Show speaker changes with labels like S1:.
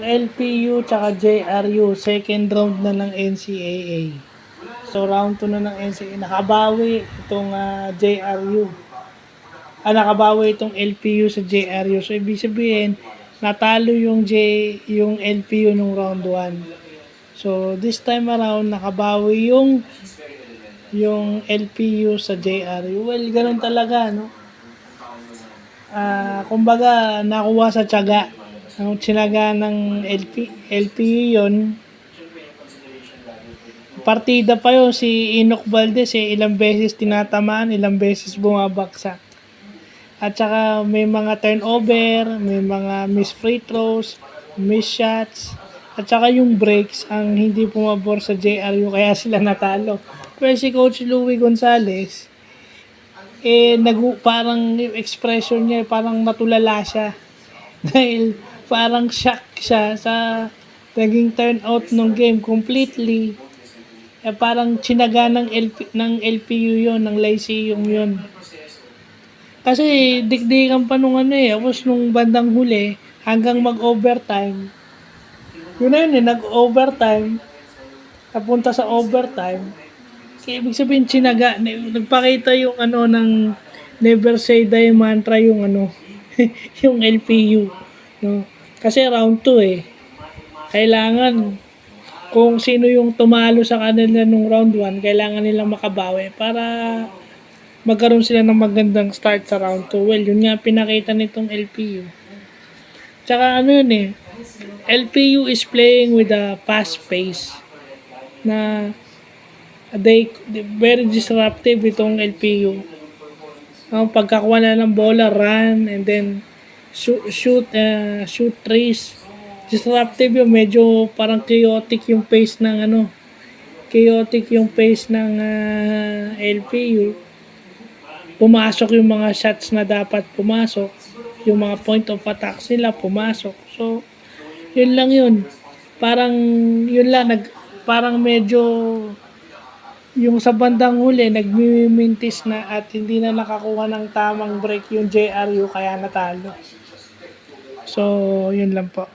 S1: LPU tsaka JRU, second round na ng NCAA. So round 2 na ng NCAA. Nakabawi itong JRU. Nakabawi itong LPU sa JRU. So ibig sabihin, natalo yung LPU nung round 1. So this time around, nakabawi yung LPU sa JRU. Well, ganun talaga, no? Kumbaga, nakuha sa tiyaga. Ang tinaga ng LPU yun. Partida pa yun, si Enoch Valdez, ilang beses tinatamaan, ilang beses bumabaksak. At saka may mga turnover, may mga miss free throws, miss shots, at saka yung breaks ang hindi pumabor sa JRU kaya sila natalo. Pero si Coach Louie Gonzalez, parang yung expression niya, parang natulala siya. Dahil parang shock siya sa naging turnout ng game completely. Parang tsinaga ng LPU yon, ng Lyceum yon. Kasi dikdikan pa nung tapos nung bandang huli, hanggang mag-overtime. Yun na yun nag-overtime, napunta sa overtime. Kaya ibig sabihin, tsinaga, nagpakita yung ng never say die mantra yung yung LPU. No? Kasi round 2 kailangan, kung sino yung tumalo sa kanila nung round 1, kailangan nilang makabawi para magkaroon sila ng magandang start sa round 2. Well, yun nga pinakita nitong LPU. Tsaka LPU is playing with a fast pace na they very disruptive itong LPU. Pagkakuha na ng bola, run, and then shoot threes. Disruptive yung medyo parang chaotic yung pace ng LPU. Pumasok yung mga shots na dapat pumasok, yung mga point of attacks nila pumasok. So yun lang yun. Parang parang medyo yung sa bandang huli nagmimintis na at hindi na nakakuha ng tamang break yung JRU kaya natalo. So yun lang po.